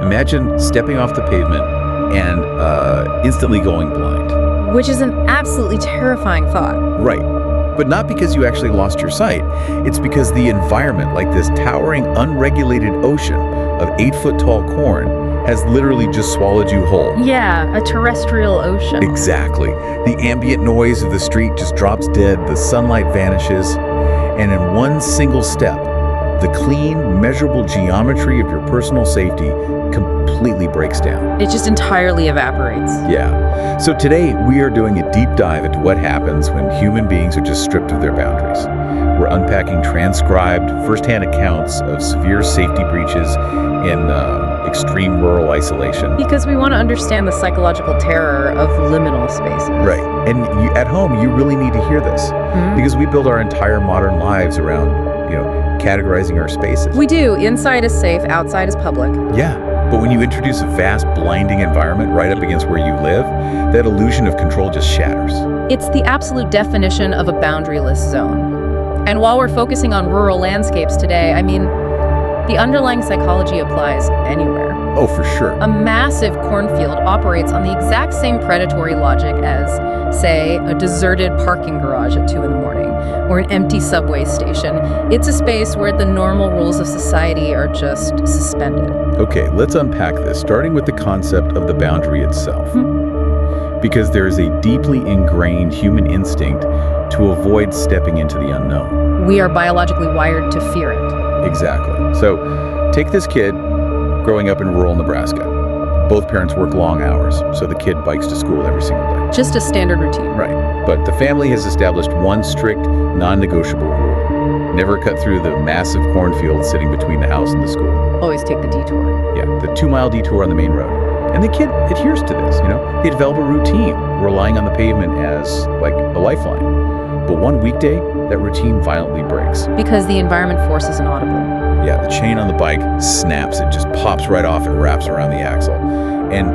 Imagine stepping off the pavement and instantly going blind. Which is an absolutely terrifying thought. Right. But not because you actually lost your sight. It's because the environment, like this towering, unregulated ocean of 8-foot-tall corn, has literally just swallowed you whole. Yeah, a terrestrial ocean. Exactly. The ambient noise of the street just drops dead, the sunlight vanishes, and in one single step, the clean, measurable geometry of your personal safety completely breaks down. It just entirely evaporates. Yeah. So today, we are doing a deep dive into what happens when human beings are just stripped of their boundaries. We're unpacking transcribed, firsthand accounts of severe safety breaches in extreme rural isolation. Because we want to understand the psychological terror of liminal spaces. Right. And at home, you really need to hear this. Because we build our entire modern lives around, categorizing our spaces. We do. Inside is safe, outside is public. Yeah. But when you introduce a vast, blinding environment right up against where you live, that illusion of control just shatters. It's the absolute definition of a boundaryless zone. And while we're focusing on rural landscapes today, the underlying psychology applies anywhere. Oh, for sure. A massive cornfield operates on the exact same predatory logic as, say, a deserted parking garage at 2 a.m. or an empty subway station. It's a space where the normal rules of society are just suspended. Okay, let's unpack this, starting with the concept of the boundary itself. Because there is a deeply ingrained human instinct to avoid stepping into the unknown. We are biologically wired to fear it. Exactly. So, take this kid growing up in rural Nebraska. Both parents work long hours, so the kid bikes to school every single day. Just a standard routine. Right. But the family has established one strict, non-negotiable rule. Never cut through the massive cornfield sitting between the house and the school. Always take the detour. Yeah, the 2-mile detour on the main road. And the kid adheres to this, They develop a routine, relying on the pavement as, like, a lifeline. But one weekday, that routine violently breaks. Because the environment force is inaudible. Yeah, the chain on the bike snaps. It just pops right off and wraps around the axle. And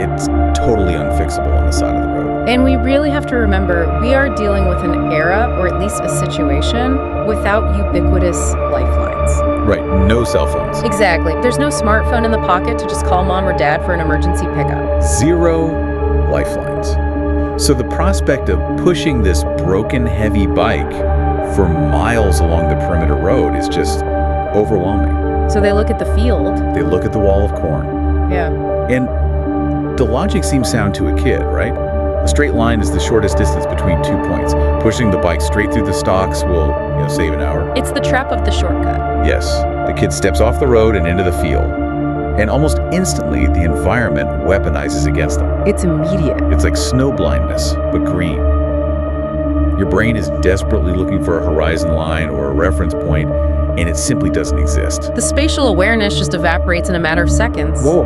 it's totally unfixable on the side of the road. And we really have to remember, we are dealing with an era, or at least a situation, without ubiquitous lifelines. Right, no cell phones. Exactly. There's no smartphone in the pocket to just call mom or dad for an emergency pickup. 0 lifelines. So the prospect of pushing this broken, heavy bike for miles along the perimeter road is just overwhelming. So they look at the field. They look at the wall of corn. Yeah. And the logic seems sound to a kid, right? A straight line is the shortest distance between 2 points. Pushing the bike straight through the stalks will, save an hour. It's the trap of the shortcut. Yes. The kid steps off the road and into the field. And almost instantly, the environment weaponizes against them. It's immediate. It's like snow blindness, but green. Your brain is desperately looking for a horizon line or a reference point, and it simply doesn't exist. The spatial awareness just evaporates in a matter of seconds. Whoa.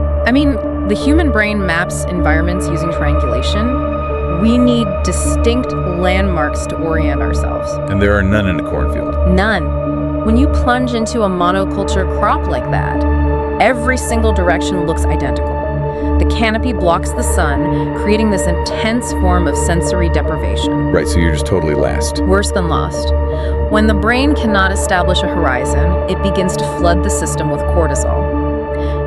The human brain maps environments using triangulation. We need distinct landmarks to orient ourselves. And there are none in a cornfield. None. When you plunge into a monoculture crop like that, every single direction looks identical. The canopy blocks the sun, creating this intense form of sensory deprivation. Right, so you're just totally lost. Worse than lost. When the brain cannot establish a horizon, it begins to flood the system with cortisol.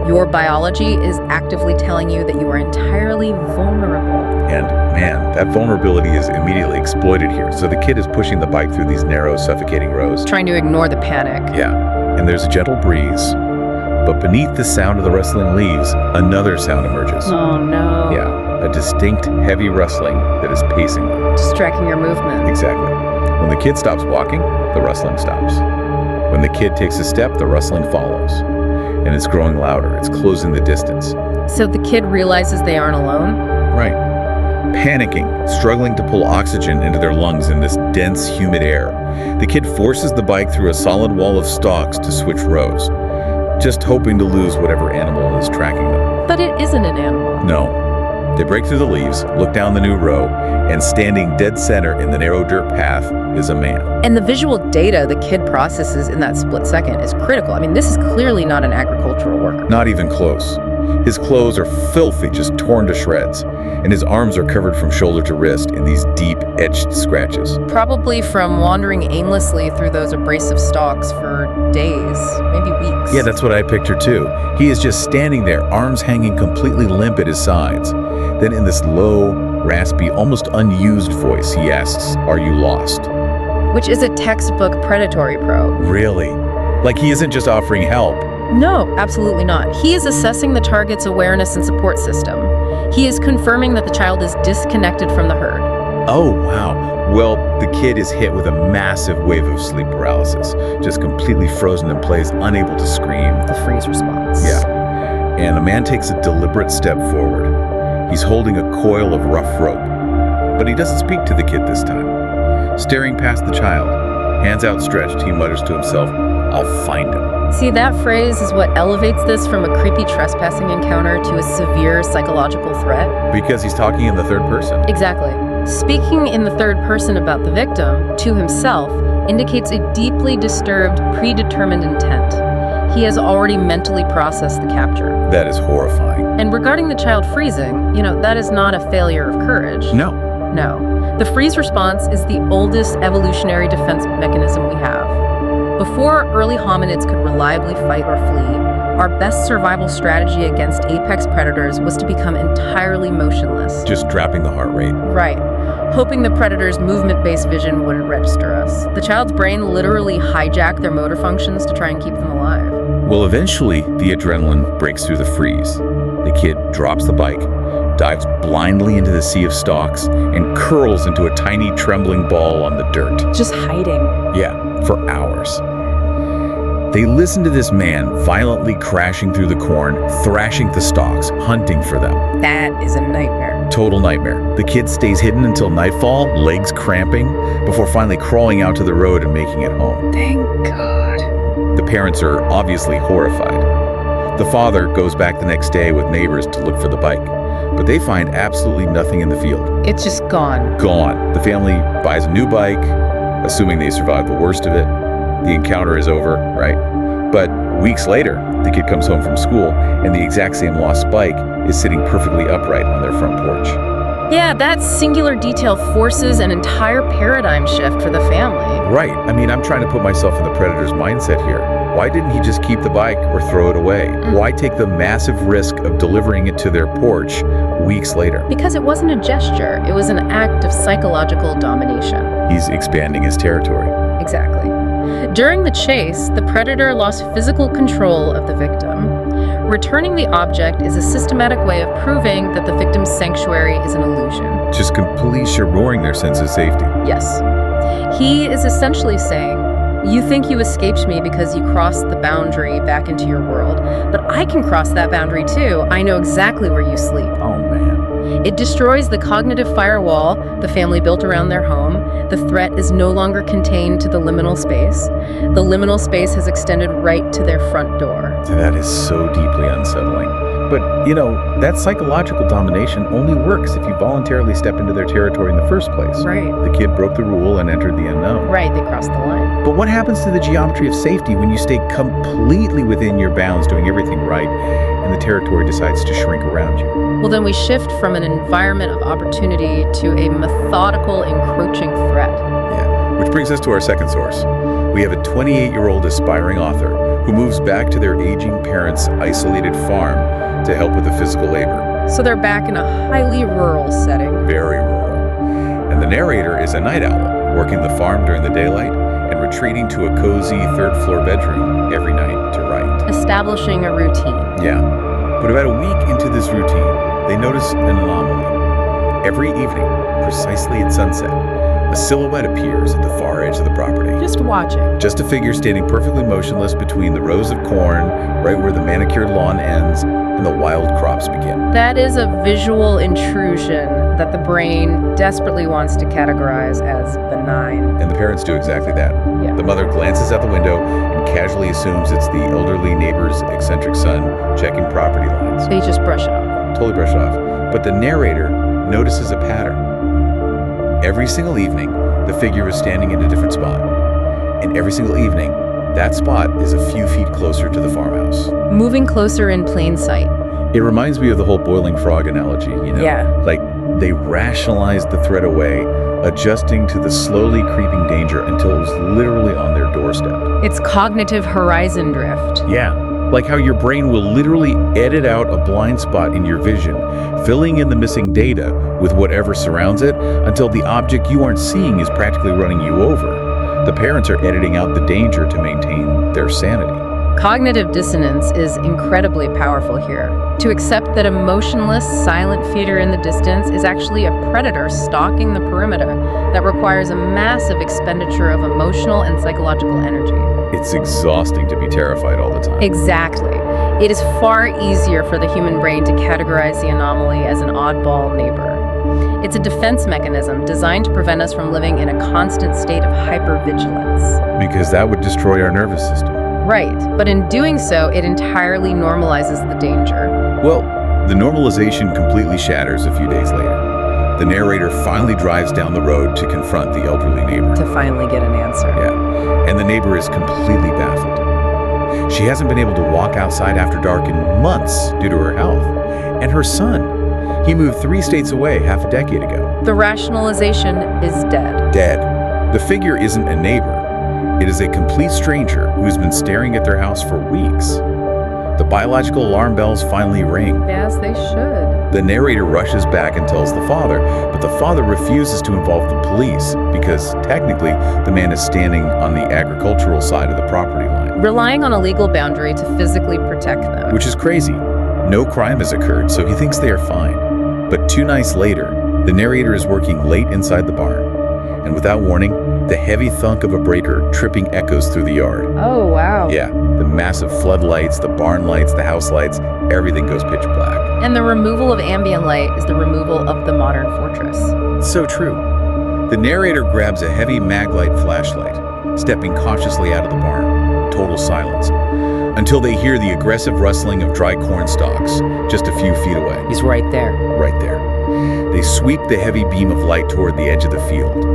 Your biology is actively telling you that you are entirely vulnerable. And man, that vulnerability is immediately exploited here. So the kid is pushing the bike through these narrow, suffocating rows. Trying to ignore the panic. Yeah, and there's a gentle breeze. But beneath the sound of the rustling leaves, another sound emerges. Oh no. Yeah, a distinct, heavy rustling that is pacing them. Distracting your movement. Exactly. When the kid stops walking, the rustling stops. When the kid takes a step, the rustling follows. And it's growing louder. It's closing the distance. So the kid realizes they aren't alone? Right. Panicking, struggling to pull oxygen into their lungs in this dense, humid air. The kid forces the bike through a solid wall of stalks to switch rows, just hoping to lose whatever animal is tracking them. But it isn't an animal. No. They break through the leaves, look down the new row, and standing dead center in the narrow dirt path is a man. And the visual data the kid processes in that split second is critical. This is clearly not an agricultural worker. Not even close. His clothes are filthy, just torn to shreds, and his arms are covered from shoulder to wrist in these deep, etched scratches. Probably from wandering aimlessly through those abrasive stalks for days, maybe weeks. stalks. Yeah, that's what I picture too. He is just standing there, arms hanging completely limp at his sides. Then in this low, raspy, almost unused voice, he asks, "Are you lost?" Which is a textbook predatory probe. Really? Like he isn't just offering help. No, absolutely not. He is assessing the target's awareness and support system. He is confirming that the child is disconnected from the herd. Oh, wow. Well, the kid is hit with a massive wave of sleep paralysis, just completely frozen in place, unable to scream. The freeze response. Yeah. And a man takes a deliberate step forward. He's holding a coil of rough rope. But he doesn't speak to the kid this time. Staring past the child, hands outstretched, he mutters to himself, "I'll find him." See, that phrase is what elevates this from a creepy trespassing encounter to a severe psychological threat. Because he's talking in the third person. Exactly. Speaking in the third person about the victim, to himself, indicates a deeply disturbed, predetermined intent. He has already mentally processed the capture. That is horrifying. And regarding the child freezing, that is not a failure of courage. No. No. The freeze response is the oldest evolutionary defense mechanism we have. Before early hominids could reliably fight or flee, our best survival strategy against apex predators was to become entirely motionless. Just dropping the heart rate. Right. Hoping the predator's movement-based vision wouldn't register us. The child's brain literally hijacked their motor functions to try and keep them alive. Well, eventually, the adrenaline breaks through the freeze. The kid drops the bike, dives blindly into the sea of stalks, and curls into a tiny trembling ball on the dirt. Just hiding. Yeah, for hours. They listen to this man violently crashing through the corn, thrashing the stalks, hunting for them. That is a nightmare. Total nightmare. The kid stays hidden until nightfall, legs cramping, before finally crawling out to the road and making it home. Thank God. The parents are obviously horrified. The father goes back the next day with neighbors to look for the bike, but they find absolutely nothing in the field. It's just gone. Gone. The family buys a new bike, assuming they survived the worst of it. The encounter is over, right? But weeks later, the kid comes home from school, and the exact same lost bike is sitting perfectly upright on their front porch. Yeah, that singular detail forces an entire paradigm shift for the family. Right. I mean, I'm trying to put myself in the predator's mindset here. Why didn't he just keep the bike or throw it away? Why take the massive risk of delivering it to their porch weeks later? Because it wasn't a gesture, it was an act of psychological domination. He's expanding his territory. Exactly. During the chase, the predator lost physical control of the victim. Returning the object is a systematic way of proving that the victim's sanctuary is an illusion. Just completely sharroing their sense of safety. Yes. He is essentially saying, you think you escaped me because you crossed the boundary back into your world, but I can cross that boundary too. I know exactly where you sleep. Oh, man. It destroys the cognitive firewall the family built around their home. The threat is no longer contained to the liminal space. The liminal space has extended right to their front door. That is so deeply unsettling. But, that psychological domination only works if you voluntarily step into their territory in the first place. Right. The kid broke the rule and entered the unknown. Right, they crossed the line. But what happens to the geometry of safety when you stay completely within your bounds, doing everything right, and the territory decides to shrink around you? Well, then we shift from an environment of opportunity to a methodical, encroaching threat. Yeah, which brings us to our second source. We have a 28-year-old aspiring author who moves back to their aging parents' isolated farm to help with the physical labor. So they're back in a highly rural setting. Very rural. And the narrator is a night owl, working the farm during the daylight and retreating to a cozy third-floor bedroom every night to write. Establishing a routine. Yeah. But about a week into this routine, they notice an anomaly. Every evening, precisely at sunset, a silhouette appears at the far edge of the property. Just watching. Just a figure standing perfectly motionless between the rows of corn, right where the manicured lawn ends and the wild crops begin. That is a visual intrusion that the brain desperately wants to categorize as benign. And the parents do exactly that. Yeah. The mother glances out the window and casually assumes it's the elderly neighbor's eccentric son checking property lines. They just brush it off. Totally brush it off. But the narrator notices a pattern. Every single evening, the figure is standing in a different spot. And every single evening, that spot is a few feet closer to the farmhouse. Moving closer in plain sight. It reminds me of the whole boiling frog analogy, Yeah. Like, they rationalized the threat away, adjusting to the slowly creeping danger until it was literally on their doorstep. It's cognitive horizon drift. Yeah. Like how your brain will literally edit out a blind spot in your vision, filling in the missing data with whatever surrounds it until the object you aren't seeing is practically running you over. The parents are editing out the danger to maintain their sanity. Cognitive dissonance is incredibly powerful here. To accept that a motionless, silent feeder in the distance is actually a predator stalking the perimeter that requires a massive expenditure of emotional and psychological energy. It's exhausting to be terrified all the time. Exactly. It is far easier for the human brain to categorize the anomaly as an oddball neighbor. It's a defense mechanism designed to prevent us from living in a constant state of hypervigilance. Because that would destroy our nervous system. Right, but in doing so, it entirely normalizes the danger. Well, the normalization completely shatters a few days later. The narrator finally drives down the road to confront the elderly neighbor. To finally get an answer. Yeah, and the neighbor is completely baffled. She hasn't been able to walk outside after dark in months due to her health. And her son, he moved 3 states away half a decade ago. The rationalization is dead. Dead. The figure isn't a neighbor. It is a complete stranger who's been staring at their house for weeks. The biological alarm bells finally ring. As they should. The narrator rushes back and tells the father, but the father refuses to involve the police because technically the man is standing on the agricultural side of the property line. Relying on a legal boundary to physically protect them. Which is crazy. No crime has occurred, so he thinks they are fine. But 2 nights later, the narrator is working late inside the barn. And without warning, the heavy thunk of a breaker tripping echoes through the yard. Oh, wow. Yeah, the massive floodlights, the barn lights, the house lights, everything goes pitch black. And the removal of ambient light is the removal of the modern fortress. It's so true. The narrator grabs a heavy maglite flashlight, stepping cautiously out of the barn. Total silence. Until they hear the aggressive rustling of dry corn stalks just a few feet away. He's right there. Right there. They sweep the heavy beam of light toward the edge of the field.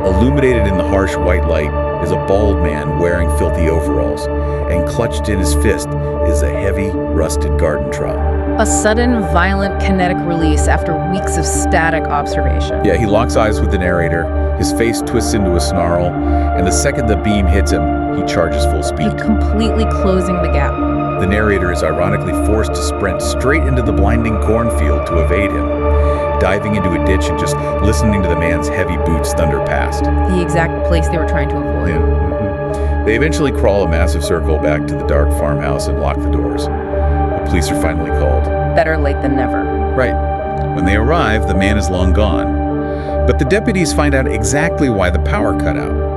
Illuminated in the harsh white light is a bald man wearing filthy overalls, and clutched in his fist is a heavy, rusted garden trowel. A sudden, violent kinetic release after weeks of static observation. Yeah, he locks eyes with the narrator, his face twists into a snarl, and the second the beam hits him, he charges full speed. Completely closing the gap. The narrator is ironically forced to sprint straight into the blinding cornfield to evade him, diving into a ditch and just listening to the man's heavy boots thunder past. The exact place they were trying to avoid. Yeah. They eventually crawl a massive circle back to the dark farmhouse and lock the doors. The police are finally called. Better late than never. Right. When they arrive, the man is long gone. But the deputies find out exactly why the power cut out.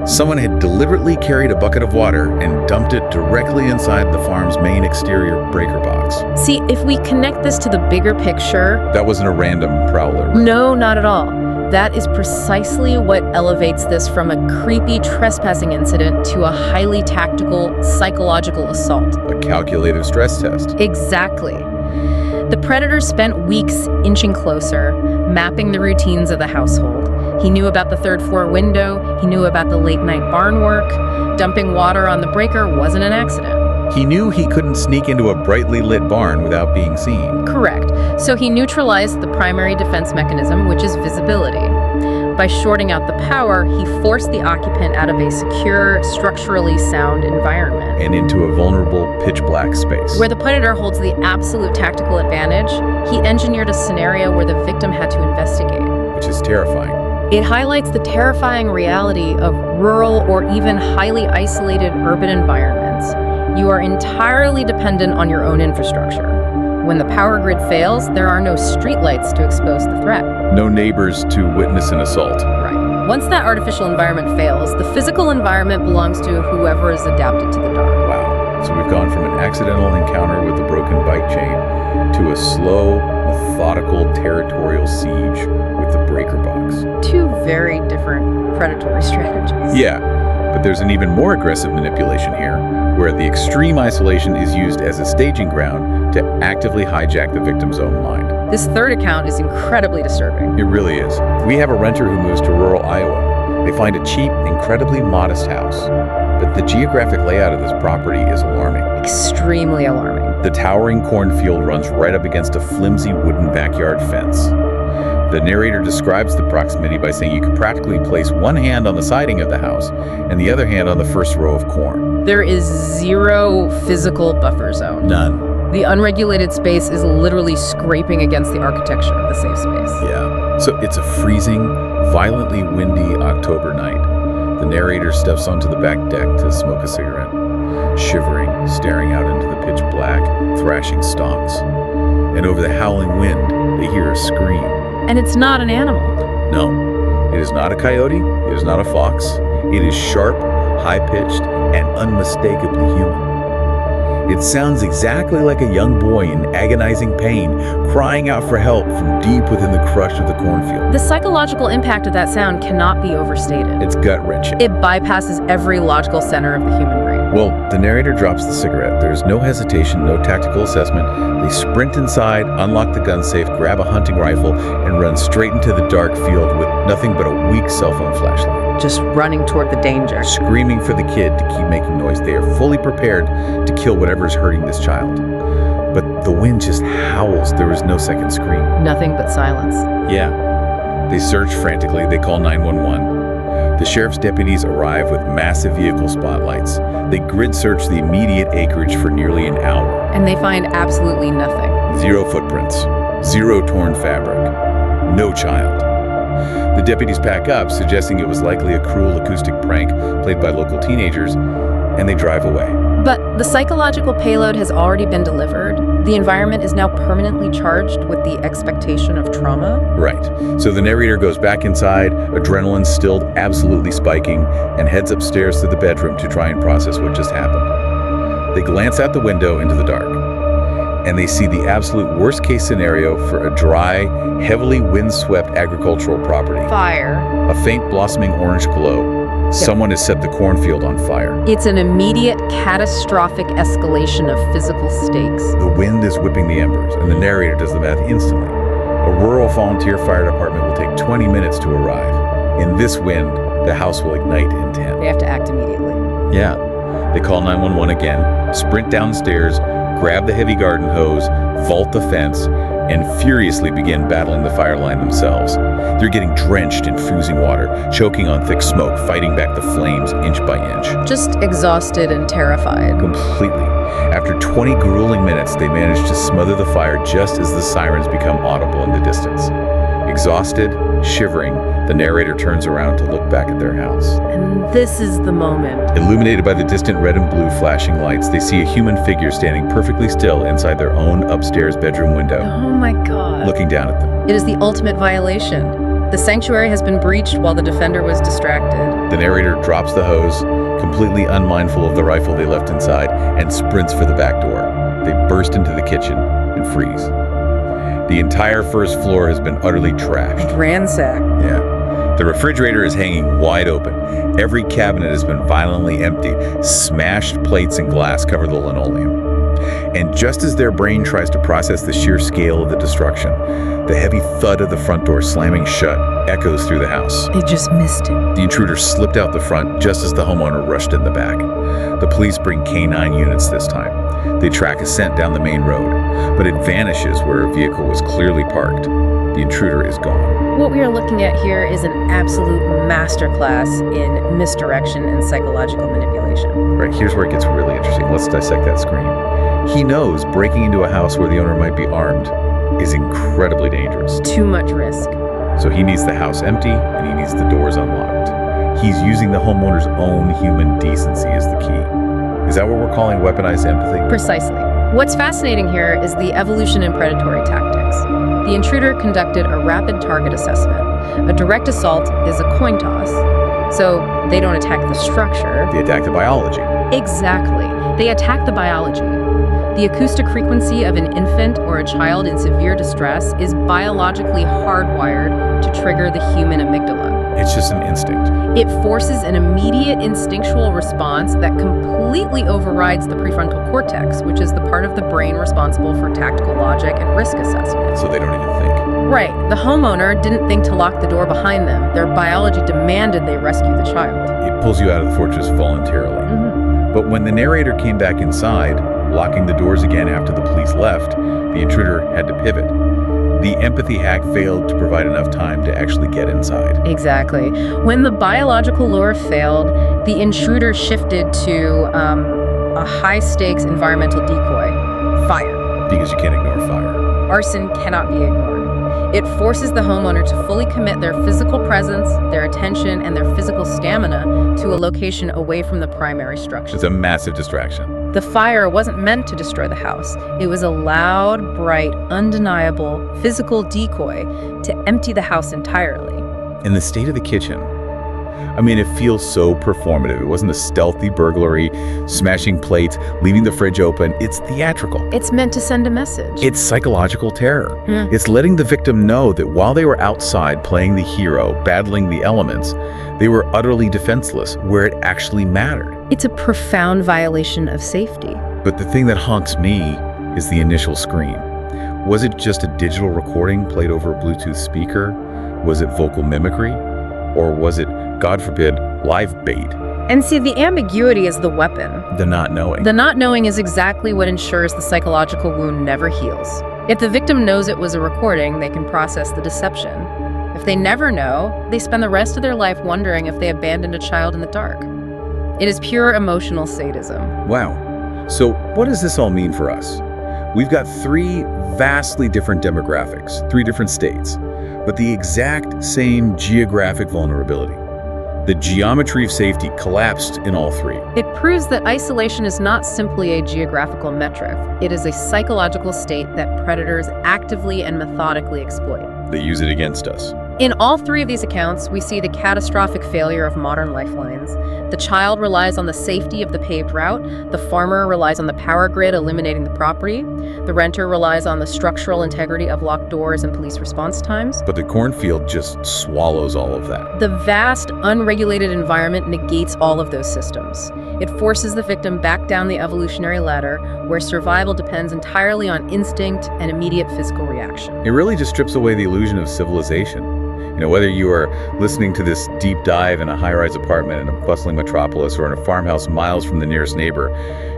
Someone had deliberately carried a bucket of water and dumped it directly inside the farm's main exterior breaker box. See, if we connect this to the bigger picture... That wasn't a random prowler. No, not at all. That is precisely what elevates this from a creepy trespassing incident to a highly tactical, psychological assault. A calculated stress test. Exactly. The predator spent weeks inching closer, mapping the routines of the household. He knew about the third-floor window, he knew about the late-night barn work. Dumping water on the breaker wasn't an accident. He knew he couldn't sneak into a brightly lit barn without being seen. Correct. So he neutralized the primary defense mechanism, which is visibility. By shorting out the power, he forced the occupant out of a secure, structurally sound environment. And into a vulnerable, pitch-black space. Where the predator holds the absolute tactical advantage, he engineered a scenario where the victim had to investigate. Which is terrifying. It highlights the terrifying reality of rural or even highly isolated urban environments. You are entirely dependent on your own infrastructure. When the power grid fails, there are no streetlights to expose the threat. No neighbors to witness an assault. Right. Once that artificial environment fails, the physical environment belongs to whoever is adapted to the dark. Wow. So we've gone from an accidental encounter with a broken bike chain to a slow, methodical, territorial siege with the breaker box. 2 very different predatory strategies. Yeah, but there's an even more aggressive manipulation here, where the extreme isolation is used as a staging ground to actively hijack the victim's own mind. This third account is incredibly disturbing. It really is. We have a renter who moves to rural Iowa. They find a cheap, incredibly modest house. But the geographic layout of this property is alarming. Extremely alarming. The towering cornfield runs right up against a flimsy wooden backyard fence. The narrator describes the proximity by saying you could practically place one hand on the siding of the house and the other hand on the first row of corn. There is zero physical buffer zone. None. The unregulated space is literally scraping against the architecture of the safe space. Yeah. So it's a freezing, violently windy October night. The narrator steps onto the back deck to smoke a cigarette, shivering, staring out into the pitch black, thrashing stalks. And over the howling wind, they hear a scream. And it's not an animal. No, it is not a coyote, it is not a fox. It is sharp, high-pitched, and unmistakably human. It sounds exactly like a young boy in agonizing pain, crying out for help from deep within the crush of the cornfield. The psychological impact of that sound cannot be overstated. It's gut-wrenching. It bypasses every logical center of the human brain. Well, the narrator drops the cigarette. There's no hesitation, no tactical assessment. They sprint inside, unlock the gun safe, grab a hunting rifle, and run straight into the dark field with nothing but a weak cell phone flashlight. Just running toward the danger. Screaming for the kid to keep making noise. They are fully prepared to kill whatever is hurting this child. But the wind just howls. There is no second scream. Nothing but silence. Yeah. They search frantically. They call 911. The sheriff's deputies arrive with massive vehicle spotlights. They grid search the immediate acreage for nearly an hour. And they find absolutely nothing. Zero footprints. Zero torn fabric. No child. The deputies pack up, suggesting it was likely a cruel acoustic prank played by local teenagers, and they drive away. But the psychological payload has already been delivered. The environment is now permanently charged with the expectation of trauma. Right. So the narrator goes back inside, adrenaline still absolutely spiking, and heads upstairs to the bedroom to try and process what just happened. They glance out the window into the dark, and they see the absolute worst-case scenario for a dry, heavily windswept agricultural property. Fire. A faint blossoming orange glow. Someone has set the cornfield on fire. It's an immediate, catastrophic escalation of physical stakes. The wind is whipping the embers, and the narrator does the math instantly. A rural volunteer fire department will take 20 minutes to arrive. In this wind, the house will ignite in 10. They have to act immediately. Yeah. They call 911 again, sprint downstairs, grab the heavy garden hose, vault the fence, and furiously begin battling the fire line themselves. They're getting drenched in freezing water, choking on thick smoke, fighting back the flames inch by inch. Just exhausted and terrified. Completely. After 20 grueling minutes, they manage to smother the fire just as the sirens become audible in the distance. Exhausted, shivering, the narrator turns around to look back at their house. And this is the moment. Illuminated by the distant red and blue flashing lights, they see a human figure standing perfectly still inside their own upstairs bedroom window, Oh my God. looking down at them. It is the ultimate violation. The sanctuary has been breached while the defender was distracted. The narrator drops the hose, completely unmindful of the rifle they left inside, and sprints for the back door. They burst into the kitchen and freeze. The entire first floor has been utterly trashed. Ransacked. Yeah. The refrigerator is hanging wide open. Every cabinet has been violently emptied. Smashed plates and glass cover the linoleum. And just as their brain tries to process the sheer scale of the destruction, the heavy thud of the front door slamming shut echoes through the house. They just missed him. The intruder slipped out the front just as the homeowner rushed in the back. The police bring K9 units this time. They track a scent down the main road, but it vanishes where a vehicle was clearly parked. The intruder is gone. What we are looking at here is an absolute masterclass in misdirection and psychological manipulation. Right, here's where it gets really interesting. Let's dissect that scream. He knows breaking into a house where the owner might be armed is incredibly dangerous. Too much risk. So he needs the house empty and he needs the doors unlocked. He's using the homeowner's own human decency as the key. Is that what we're calling weaponized empathy? Precisely. What's fascinating here is the evolution in predatory tactics. The intruder conducted a rapid target assessment. A direct assault is a coin toss, so they don't attack the structure. They attack the biology. Exactly. They attack the biology. The acoustic frequency of an infant or a child in severe distress is biologically hardwired to trigger the human amygdala. It's just an instinct. It forces an immediate instinctual response that completely overrides the prefrontal cortex, which is the part of the brain responsible for tactical logic and risk assessment. So they don't even think. Right. The homeowner didn't think to lock the door behind them. Their biology demanded they rescue the child. It pulls you out of the fortress voluntarily. But when the narrator came back inside, locking the doors again after the police left, the intruder had to pivot. The empathy hack failed to provide enough time to actually get inside. Exactly. When the biological lure failed, the intruder shifted to a high-stakes environmental decoy, fire. Because you can't ignore fire. Arson cannot be ignored. It forces the homeowner to fully commit their physical presence, their attention, and their physical stamina to a location away from the primary structure. It's a massive distraction. The fire wasn't meant to destroy the house. It was a loud, bright, undeniable physical decoy to empty the house entirely. And the state of the kitchen, I mean, it feels so performative. It wasn't a stealthy burglary, smashing plates, leaving the fridge open. It's theatrical. It's meant to send a message. It's psychological terror. It's letting the victim know that while they were outside playing the hero, battling the elements, they were utterly defenseless where it actually mattered. It's a profound violation of safety. But the thing that haunts me is the initial scream. Was it just a digital recording played over a Bluetooth speaker? Was it vocal mimicry? Or was it, God forbid, live bait? And see, the ambiguity is the weapon. The not knowing. The not knowing is exactly what ensures the psychological wound never heals. If the victim knows it was a recording, they can process the deception. If they never know, they spend the rest of their life wondering if they abandoned a child in the dark. It is pure emotional sadism. Wow. So what does this all mean for us? We've got three vastly different demographics, three different states, but the exact same geographic vulnerability. The geometry of safety collapsed in all three. It proves that isolation is not simply a geographical metric. It is a psychological state that predators actively and methodically exploit. They use it against us. In all three of these accounts, we see the catastrophic failure of modern lifelines. The child relies on the safety of the paved route. The farmer relies on the power grid illuminating the property. The renter relies on the structural integrity of locked doors and police response times. But the cornfield just swallows all of that. The vast, unregulated environment negates all of those systems. It forces the victim back down the evolutionary ladder, where survival depends entirely on instinct and immediate physical reaction. It really just strips away the illusion of civilization. You know, whether you are listening to this deep dive in a high-rise apartment in a bustling metropolis or in a farmhouse miles from the nearest neighbor,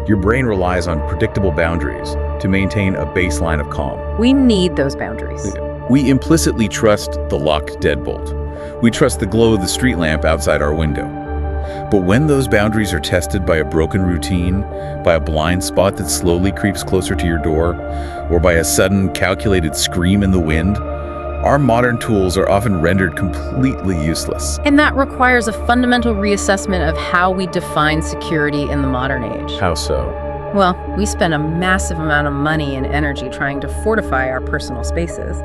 your brain relies on predictable boundaries to maintain a baseline of calm. We need those boundaries. We implicitly trust the locked deadbolt. We trust the glow of the street lamp outside our window. But when those boundaries are tested by a broken routine, by a blind spot that slowly creeps closer to your door, or by a sudden calculated scream in the wind, our modern tools are often rendered completely useless. And that requires a fundamental reassessment of how we define security in the modern age. How so? Well, we spend a massive amount of money and energy trying to fortify our personal spaces.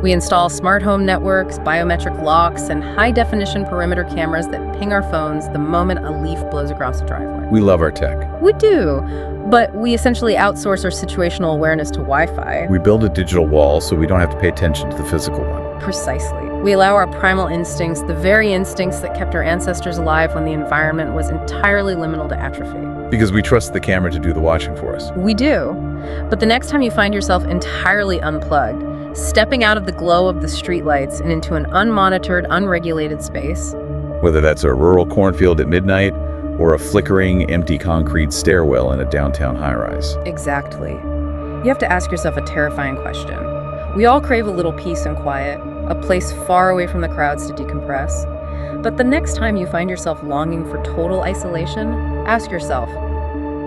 We install smart home networks, biometric locks, and high-definition perimeter cameras that ping our phones the moment a leaf blows across the driveway. We love our tech. We do, but we essentially outsource our situational awareness to Wi-Fi. We build a digital wall so we don't have to pay attention to the physical one. Precisely. We allow our primal instincts, the very instincts that kept our ancestors alive when the environment was entirely liminal to atrophy. Because we trust the camera to do the watching for us. We do. But the next time you find yourself entirely unplugged, stepping out of the glow of the streetlights and into an unmonitored, unregulated space, Whether that's a rural cornfield at midnight or a flickering, empty concrete stairwell in a downtown high-rise. exactly. You have to ask yourself a terrifying question. We all crave a little peace and quiet, a place far away from the crowds to decompress. But the next time you find yourself longing for total isolation, ask yourself,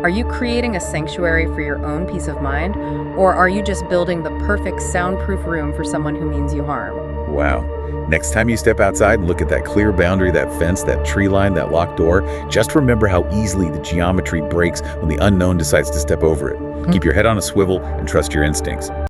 are you creating a sanctuary for your own peace of mind, or are you just building the perfect soundproof room for someone who means you harm? Wow. Next time you step outside and look at that clear boundary, that fence, that tree line, that locked door, just remember how easily the geometry breaks when the unknown decides to step over it. Keep your head on a swivel and trust your instincts.